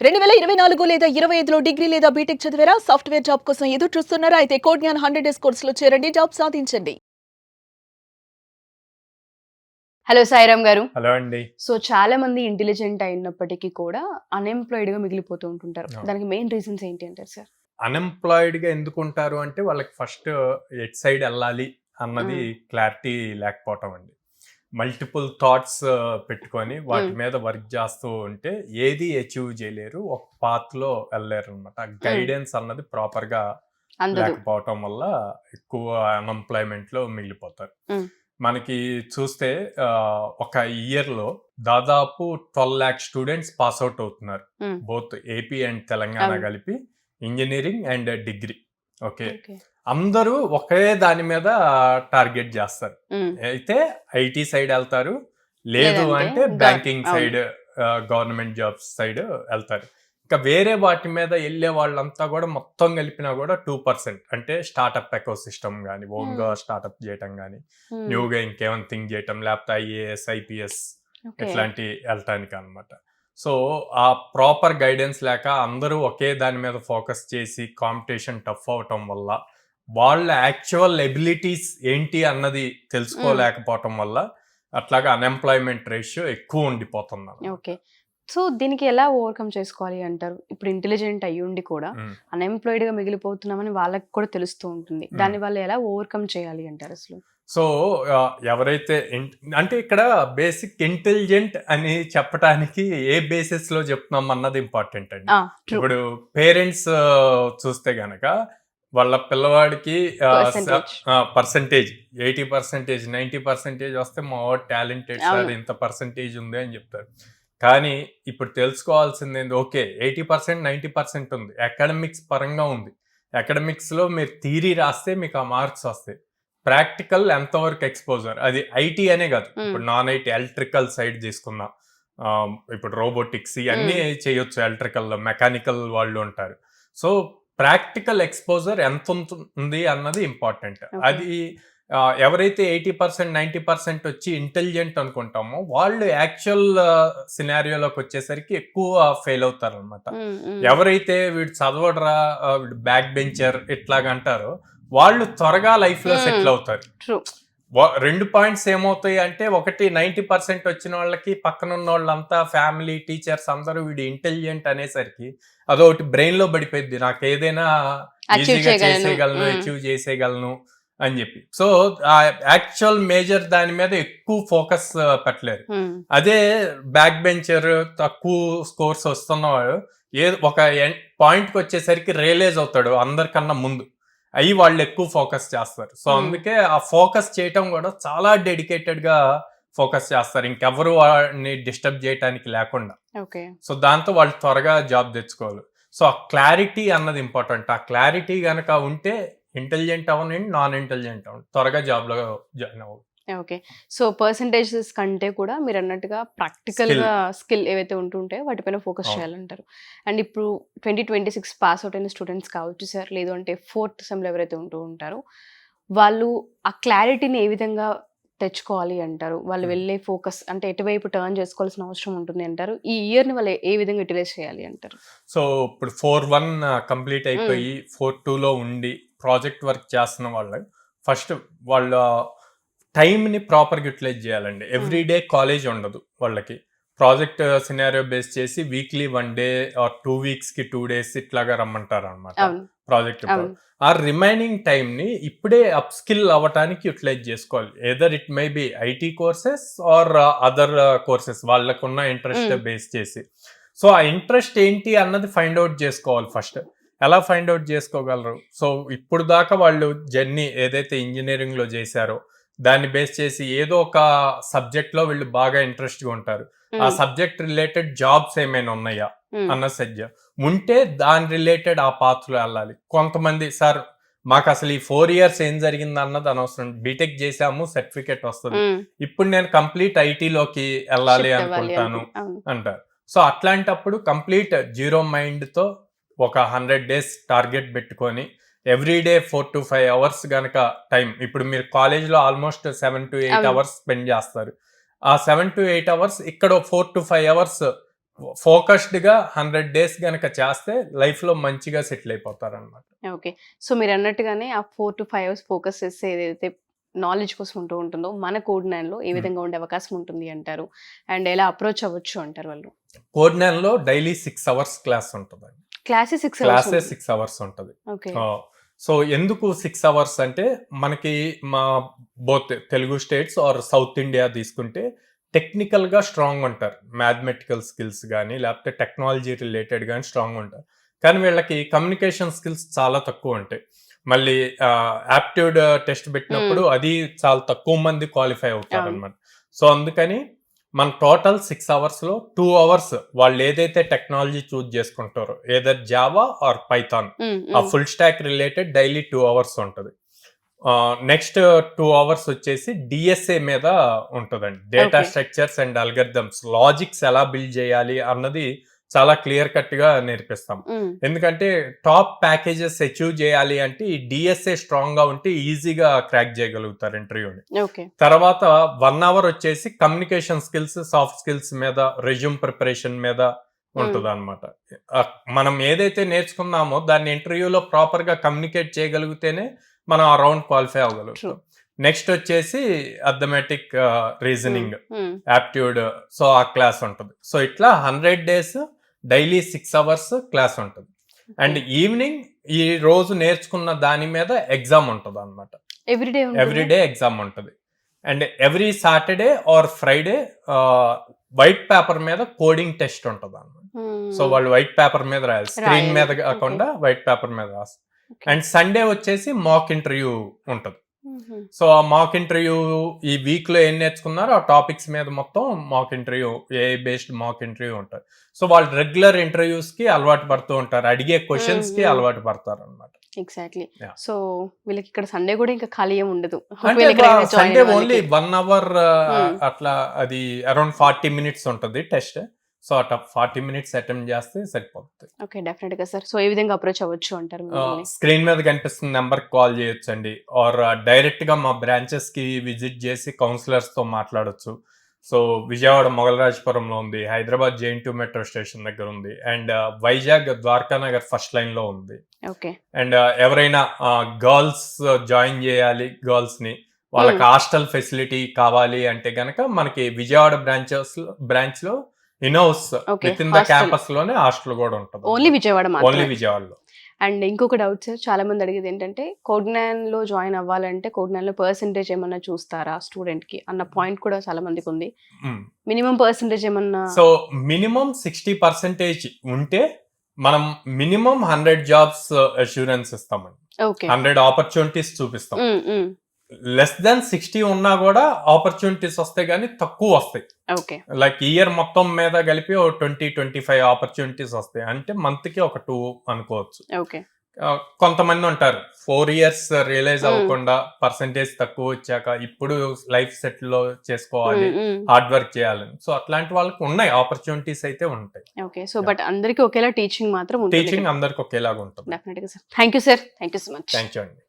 2024 లేదా 25లో డిగ్రీ లేదా బీటెక్ చదివారా? సాఫ్ట్‌వేర్ జాబ్ కోసం ఎదురు చూస్తున్నారా? అయితే కోడ్‌జ్ఞాన్ 100 డేస్ కోర్సులో చేరండి. జాబ్ సాధించండి. హలో సాయిరామ్ గారు. హలో అండి. సో చాలా మంది ఇంటెలిజెంట్ అయినప్పటికీ కూడా అన్‌ఎంప్లాయిడ్‌గా మిగిలిపోతూ ఉంటుంటారు. అవును. దానికి మెయిన్ రీజన్స్ ఏంటి అంటారు సార్? అన్‌ఎంప్లాయిడ్‌గా ఎందుకుంటారు అంటే వాళ్ళకి ఫస్ట్ ఎటు సైడ్ ఎళ్ళాలి అన్నది హ్మ్. క్లారిటీ లేకపోవటం అండి. మల్టిపుల్ థాట్స్ పెట్టుకొని వాటి హ్మ్. మీద వర్క్ చేస్తూ ఉంటే ఏది అచీవ్ చేయలేరు. ఒక పాత్‌లో ఎళ్ళలేరనమాట. హ్మ్. గైడెన్స్ అన్నది ప్రాపర్‌గా అందదు. లేకపోవటం వల్ల ఎక్కువ అన్‌ఎంప్లాయ్‌మెంట్‌లో మిగిలిపోతారు. హ్మ్. మనకి చూస్తే ఒక ఇయర్‌లో దాదాపు 12,00,000 స్టూడెంట్స్ పాస్ ఔట్ అవుతున్నారు. హ్మ్. బోత్ ఏపీ అండ్ తెలంగాణ అవును. కలిపి engineering and degree. Okay. Okay. అందరూ ఒకే దాని మీద టార్గెట్ చేస్తారు. హ్మ్. అయితే ఐటీ సైడ్ ఎళ్తారు. లేదు లేదంటే అంటే గవర్ బ్యాంకింగ్ అవును. సైడ్ గవర్నమెంట్ జాబ్స్ సైడ్ ఎళ్తారు. ఇంకా వేరే వాటి మీద ఎళ్ళే వాళ్ళంతా గూడా మొత్తం కలిపినా గూడా 2% అంటే స్టార్టప్ ఎకోసిస్టమ్ గాని, ఓన్‌గా హ్మ్. స్టార్టప్ చేయటం గాని, హ్మ్. న్యూగా ఇంకేమైనా థింక్ చేయటం, లేకపోతే ఐఏఎస్, ఐపీఎస్ ఓకే. ఇట్లాంటియి ఎళ్ళటానికనమాట. సో, ఆ ప్రాపర్ గైడెన్స్ లేక అందరూ ఒకే దాని మీద ఫోకస్ చేసి కాంపిటీషన్ టఫ్ అవ్వటం వల్ల, వాళ్ళ యాక్చువల్ ఎబిలిటీస్ ఏంటి అన్నది హ్మ్. తెలుసుకోలేకపోవటం వల్ల, అట్లాగా అన్‌ఎంప్లాయ్‌మెంట్ రేషియో ఎక్కువ ఉండిపోతుందనమాట. ఓకే. సో, దీనికి ఎలా ఓవర్‌కమ్ చేసుకోవాలి అంటారు? ఇప్పుడు ఇంటెలిజెంట్ అయ్యుండి కూడా హ్మ్. అన్‌ఎంప్లాయిడ్‌గా మిగిలిపోతున్నామని వాళ్ళకి కూడా తెలుస్తూ ఉంటుంది. హ్మ్. దాన్ని వాళ్ళు ఎలా ఓవర్‌కమ్ చేయాలి అంటారసలు? సో, ఎవరైతే అంటే ఇక్కడ బేసిక్ ఇంటెలిజెంట్ అని చెప్పటానికి ఏ బేసిస్‌లో చెప్తున్నాం అన్నది ఇంపార్టెంట్ అండి. ఆ! ట్రూ. ఇప్పుడు పేరెంట్స్ చూస్తే గనక వాళ్ళ పిల్లవాడికి పర్సెంటేజ్. పర్సెంటేజ్ 80%, 90% వస్తే మా వాడు టాలెంటెడ్ సార్ అవును. ఇంత పర్సెంటేజ్ ఉంది అని చెప్తారు. కానీ ఇప్పుడు తెలుసుకోవాల్సిందేంది ఓకే. 80%, 90% ఉంది. అకాడమిక్స్ పరంగా ఉంది. అకాడమిక్స్‌లో మీరు థియరీ రాస్తే మీకు ఆ మార్క్స్ వస్తాయి. ప్రాక్టికల్ ఎంతవరకు ఎక్స్‌పోజర్ అది ఐటీ అనే కాదు. హ్మ్. ఇప్పుడు నాన్ ఐటీ ఎలక్ట్రికల్ సైడ్ తీసుకుందాం. ఇప్పుడు రోబోటిక్స్ ఇయన్నీ హ్మ్. చేయొచ్చు ఎలక్ట్రికల్‌లో. మెకానికల్ వాళ్ళు ఉంటారు. సో, ప్రాక్టికల్ ఎక్స్‌పోజర్ ఎంతుంటుంది అన్నది ఇంపార్టెంట్. ఓకే. అది ఎవరైతే 80%, 90% వచ్చి ఇంటెలిజెంట్ అనుకుంటామో వాళ్ళు యాక్చువల్ సినారియోలోకొచ్చేసరికి ఎక్కువ ఫెయిల్ అవుతారనమాట. హ్మ్. హ్మ్. ఎవరైతే వీడు చదవడురా, వీడు బ్యాక్ బెంచర్ ఇట్లాగంటారో వాళ్ళు త్వరగా లైఫ్‌లో హ్మ్. సెటిల్ అవుతారు. ట్రూ. 2 పాయింట్స్ ఏమవుతాయి అంటే, ఒకటి 90% వచ్చిన వాళ్ళకి పక్కనున్నోళ్ళంతా ఫ్యామిలీ, టీచర్స్ అందరూ వీడు ఇంటెలిజెంట్ అనేసరికి అదొకటి బ్రెయిన్‌లో పడిపోయిద్ది. నాకేదైనా అచీవ్ ఈజీగా చేయగలను. చేసేయగలను, హ్మ్. అచీవ్ చేసేయగలను అని జెప్పి. సో, యాక్చువల్ మేజర్ దాని మీద ఎక్కువ ఫోకస్ పెట్టలేరు. హ్మ్. అదే బ్యాక్ బెంచర్ తక్కువ స్కోర్స్ వస్తున్నవాడు ఏదో ఒక పాయింట్‌కొచ్చేసరికి రియలైజ్ అవుతాడు అందరికన్నా ముందు. అయి వాళ్ళు ఎక్కువ ఫోకస్ చేస్తారు. సో, హ్మ్. అందుకే ఆ ఫోకస్ చేయటం గూడా చాలా డెడికేటెడ్‌గా ఫోకస్ చేస్తారు. ఇంకెవ్వరు వాడిని డిస్టర్బ్ జేయటానికి లేకుండా. ఓకే. సో, దాంతో వాళ్ళు త్వరగా జాబ్ తెచ్చుకోవాలి. సో, ఆ క్లారిటీ అన్నది ఇంపార్టెంట్. ఆ క్లారిటీ గనక ఉంటే ఇంటెలిజెంట్ అవ్వనండి, నాన్ ఇంటెలిజెంట్ అవ్వండి. త్వరగా జాబ్‌లో జాయిన్ అవ్వవచ్చు. ఓకే. సో, పర్సెంటేజెస్ కంటే కూడా మీరన్నట్టుగా స్కిల్. ప్రాక్టికల్‌గా స్కిల్ ఏవైతే ఉంటుంటాయో వాటిపైన ఫోకస్ అవును. చేయాలంటారు. అండ్ ఇప్పుడు 2026 పాస్ ఔట్ అయిన స్టూడెంట్స్ కావచ్చు సార్, లేదు అంటే ఫోర్త్ సెమ్‌లో ఎవరైతే ఉంటూ ఉంటారో, వాళ్ళు ఆ క్లారిటీని ఏ విధంగా తెచ్చుకోవాలి అంటారు? వాళ్ళు హ్మ్. వెళ్ళే ఫోకస్ అంటే ఎటువైపు టర్న్ చేసుకోవాల్సిన అవసరం ఉంటుంది అంటారు? ఈ ఇయర్‌ని వాళ్ళు ఏ విధంగా యుటిలైజ్ చేయాలి అంటారు? సో, ఇప్పుడు 4-1 కంప్లీట్ హ్మ్. అయిపోయి 4-2లో ఉండి ప్రాజెక్ట్ వర్క్ చేస్తున్న వాళ్ళు ఫస్ట్ వాళ్ళ టైమ్‌ని ప్రాపర్‌గా యుటిలైజ్ చేయాలండి. హ్మ్. ఎవ్రీ డే కాలేజ్ ఉండదు వాళ్ళకి. ప్రాజెక్ట్ సినారియో బేస్ చేసి వీక్లీ 1 డే ఆర్ 2 వీక్స్‌కి 2 డేస్ ఇట్లాగా రమ్మంటారనమాట అవును. ప్రాజెక్ట్ అవును. ఆ రిమైనింగ్ టైమ్‌ని ఇప్పుడే అప్ స్కిల్ అవ్వటానికి యుటిలైజ్ చేసుకోవాలి. Either it may be IT courses or other courses వాళ్ళకున్న ఇంట్రెస్ట్ హ్మ్. బేస్ చేసి. సో, ఆ ఇంట్రెస్ట్ ఏంటి అన్నది ఫైండ్ ఔట్ జేసుకోవాలి ఫస్ట్. ఎలా ఫైండ్ ఔట్ జేసుకోగలరు? సో, ఇప్పుడు దాకా వాళ్ళు జర్నీ ఏదైతే ఇంజినీరింగ్‌లో జేశారో, దాన్ని బేస్ చేసి ఏదో ఒక సబ్జెక్ట్‌లో వీళ్ళు బాగా ఇంట్రెస్ట్‌గా ఉంటారు. ఆ హ్మ్. సబ్జెక్ట్ రిలేటెడ్ జాబ్స్ ఏమైనా ఉన్నాయా? హ్మ్. అన్నది సెట్ ఉంటే దాని రిలేటెడ్ ఆ పాత్‌లో ఎళ్ళాలి. కొంతమంది సార్ మాకసలు ఈ 4 ఇయర్స్ ఏం జరిగిందన్నది అనవసరం. బీటెక్ జేశాము సర్టిఫికేట్ వస్తది. హ్మ్. ఇప్పుడు నేను కంప్లీట్ ఐటీలోకి ఎళ్ళాలి షిఫ్ట్ అవ్వాలి అనుకుంటాను అవును. అంటారు. సో, అట్లాంటప్పుడు కంప్లీట్ జీరో మైండ్‌తో ఒక 100 డేస్ టార్గెట్ బెట్టుకొని ఎవ్రీ డే 4-5 అవర్స్ గనక టైం ఇప్పుడు మీరు కాలేజ్‌లో ఆల్‌మోస్ట్ 7-8 అవును. అవర్స్ స్పెండ్ జేస్తారు. ఆ 7-8 అవర్స్ ఇక్కడ 4-5 అవర్స్ ఫోకస్డ్ గా 100 days గనక చేస్తే లైఫ్ లో మంచిగా సెటిల్ అయిపోతారు అనమాట. ఓకే. సో మీరు అన్నట్టుగానే ఆ 4 to 5 అవర్స్ ఫోకస్ చేస్తే ఏదైతే నాలెడ్జ్ కోసం ఉంటుందో మన కోడ్ 9లో ఏ విధంగా ఉండే అవకాశం ఉంటుంది అంటారు? అండ్ ఎలా అప్రోచ్ అవ్వచ్చు అంటారు వాళ్ళు? కోడ్ 9లో డైలీ 6 hours క్లాస్ ఉంటుందండి. Classes 6 hours. 6 hours ఉంటుంది. ఓకే. సో ఎందుకు 6 hours అంటే మనకి మా both Telugu states or south India తీసుకుంటే టెక్నికల్ గా స్ట్రాంగ్ ఉంటారు. మ్యాథమెటికల్ స్కిల్స్ కానీ లేకపోతే టెక్నాలజీ రిలేటెడ్ కానీ స్ట్రాంగ్ ఉంటారు. కానీ వీళ్ళకి కమ్యూనికేషన్ స్కిల్స్ చాలా తక్కువ ఉంటాయి. మళ్ళీ యాప్ట్యూడ్ టెస్ట్ పెట్టినప్పుడు అది చాలా తక్కువ మంది క్వాలిఫై అవుతారు అనమాట. సో అందుకని మన టోటల్ 6 hours లో 2 hours వాళ్ళు ఏదైతే టెక్నాలజీ చూజ్ చేసుకుంటారో ఏదర్ జావా ఆర్ పైథాన్ ఆ full stock related daily 2 hours ఉంటుంది. నెక్స్ట్ 2 hours వచ్చేసి డిఎస్ఏ మీద ఉంటుందండి. Data structures and algorithms logics ఎలా బిల్డ్ చేయాలి అన్నది చాలా క్లియర్ కట్ గా నేర్పిస్తాం. ఎందుకంటే టాప్ ప్యాకేజెస్ అచీవ్ చేయాలి అంటే ఈ డిఎస్ఏ స్ట్రాంగ్ గా ఉంటే ఈజీగా క్రాక్ చేయగలుగుతారు ఇంటర్వ్యూని. తర్వాత 1 hour వచ్చేసి కమ్యూనికేషన్ స్కిల్స్, సాఫ్ట్ స్కిల్స్ మీద, రెజ్యూమ్ ప్రిపరేషన్ మీద ఉంటుంది అనమాట. మనం ఏదైతే నేర్చుకున్నామో దాన్ని ఇంటర్వ్యూలో ప్రాపర్ గా కమ్యూనికేట్ చేయగలిగితేనే మనం ఆ రౌండ్ క్వాలిఫై అవ్వగలుగుతాం. నెక్స్ట్ వచ్చేసి అథమెటిక్ రీజనింగ్, యాప్ట్యూడ్, సో ఆ క్లాస్ ఉంటుంది. సో ఇట్లా 100 days డైలీ 6 hours క్లాస్ ఉంటుంది. అండ్ ఈవినింగ్ ఈ రోజు నేర్చుకున్న దాని మీద ఎగ్జామ్ ఉంటుంది అనమాట. ఎవ్రీడే ఎగ్జామ్ ఉంటుంది. And every Saturday or Friday white paper మీద కోడింగ్ టెస్ట్ ఉంటుంది అనమాట. సో వాళ్ళు వైట్ పేపర్ మీద రాయాలి, స్క్రీన్ మీద కాకుండా వైట్ పేపర్ మీద రాస్తారు. అండ్ సండే వచ్చేసి మాక్ ఇంటర్వ్యూ ఉంటుంది. సో ఆ మాక్ ఇంటర్వ్యూ ఈ వీక్ లో ఏం నేర్చుకున్నారో ఆ టాపిక్స్ మీద మొత్తం mock interview, AI based mock interview ఉంటుంది. సో వాళ్ళు రెగ్యులర్ ఇంటర్వ్యూస్ కి అలవాటు పడుతూ ఉంటారు, అడిగే క్వశ్చన్స్ కి అలవాటు పడతారు అనమాట. ఎగ్జాక్ట్లీ. సో వీళ్ళకి ఇక్కడ సండే కూడా ఇంకా ఖాళీ ఏమి ఉండదు. సండే ఓన్లీ 1 hour అట్లా, అది అరౌండ్ 40 minutes ఉంటుంది టెస్ట్. సో అట్లా 40 minutes అటెంప్ట్ చేస్తే సరిపోతుంది. ఓకే, డెఫినెట్ గా సార్. సో ఏ విధంగా అప్రోచ్ అవ్వచ్చు అంటారు? స్క్రీన్ మీద కనిపిస్తున్న నెంబర్ కాల్ చేయొచ్చు అండి, ఆర్ డైరెక్ట్ గా మా బ్రాంచెస్ కి విజిట్ చేసి కౌన్సిలర్స్ తో మాట్లాడొచ్చు. సో విజయవాడ మొగలరాజపురంలో ఉంది, హైదరాబాద్ JN2 మెట్రో స్టేషన్ దగ్గర ఉంది, and Vizag Dwarakanagar first line లో ఉంది. ఓకే. అండ్ ఎవరైనా గర్ల్స్ జాయిన్ చేయాలి, గర్ల్స్ ని వాళ్ళకి హాస్టల్ ఫెసిలిటీ కావాలి అంటే గనక మనకి విజయవాడ బ్రాంచ్ లో in-house with in the campus లోనే హాస్టల్ కూడా ఉంటుంది. ఓన్లీ విజయవాడలో. అండ్ ఇంకొక డౌట్ సార్, చాలా మంది అడిగేది ఏంటంటే కోడ్ 9లో జాయిన్ అవ్వాలంటే కోడ్ 9లో పర్సెంటేజ్ ఏమన్నా చూస్తారా స్టూడెంట్ కి అన్న పాయింట్ కూడా చాలా మందికి ఉంది. మినిమం పర్సెంటేజ్ ఏమన్నా? సో మినిమం 60% ఉంటే మనం మినిమం 100 jobs అష్యూరెన్స్ ఇస్తామండి. 100 opportunities చూపిస్తాం. లెస్ దెన్ 60 ఉన్నా కూడా ఆపర్చునిటీస్ వస్తాయి, కానీ తక్కువ వస్తాయి. లైక్ ఇయర్ మొత్తం మీద కలిపి 20-25 ఆపర్చునిటీస్ వస్తాయి. అంటే మంత్ కి ఒక 2 అనుకోవచ్చు. కొంతమంది ఉంటారు 4 years రియలైజ్ అవ్వకుండా పర్సంటేజ్ తక్కువ వచ్చాక ఇప్పుడు లైఫ్ సెటిల్ లో చేసుకోవాలి, హార్డ్ వర్క్ చేయాలని. సో అట్లాంటి వాళ్ళకి ఉన్నాయి ఆపర్చునిటీస్ అయితే ఉంటాయి. ఓకే. సో బట్ అందరికి ఒకేలా టీచింగ్ మాత్రం టీచింగ్ అందరికి ఒకేలాగా ఉంటుంది. డెఫినెట్ గా sir. Thank you sir. Thank you so much. Thank you అండి.